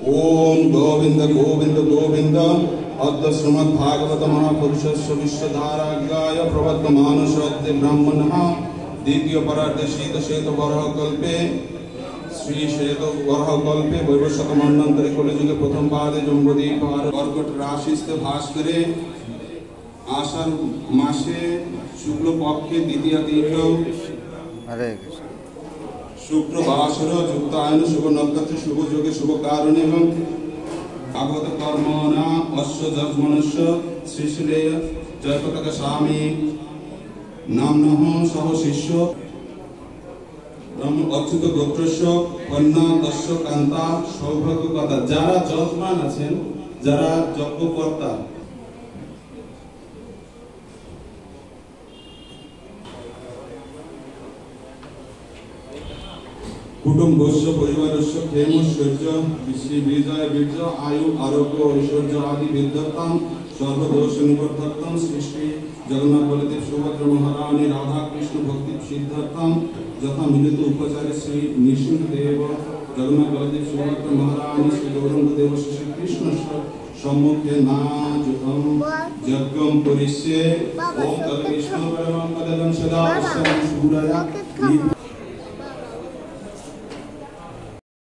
ओम गोविंद गोविंद गोविंद अद्य श्रीमद्भागवत महापुरुषस्य विश्वधाराज्ञाय प्रवर्तमानस्य ब्राह्मणः द्वितीय परार्धे शीत वरह कल्पे श्री श्वेत वरह कल्पे वैवस्वत मन्वन्तरे कलिजुगे प्रथम पादे जम्बुद्वीप कर्कट राशिस्थे भास्करे आषाढ़ मासे शुक्ल पक्षे द्वितीय तीर्थ शुक्र भास्कर युक्तायन शुभ नक्षत्र शुभ योगे शुभ कारण एवं भागवत कर्मणा अश्व जजमनस्य श्रीश्रेय जयपताका स्वामी नामनः सह शिष्य ब्रह्म अच्युत गोत्रस्य कन्या दस्य कांता सौभाग्य कथा যারা যজমান আছেন যারা যজ্ঞকর্তা कुटुंबस्य परिवारस्य क्षेम शौर्य विजय वीर्य आयु आरोग्य ऐश्वर्य आदि विद्यतां सर्वदोष निवर्तकं सृष्टि जगन्नाथ बलदेव सुभद्रा महारानी राधा कृष्ण भक्ति सिद्धार्थं यथा मिलित उपचार्य श्री नृसिंहदेव जगन्नाथ बलदेव सुभद्रा महारानी श्री गौरंग देव श्री कृष्ण सम्मुखे नाजुतं यज्ञं परिष्ये ओम तत् कृष्ण परमं पदं सदा सूरया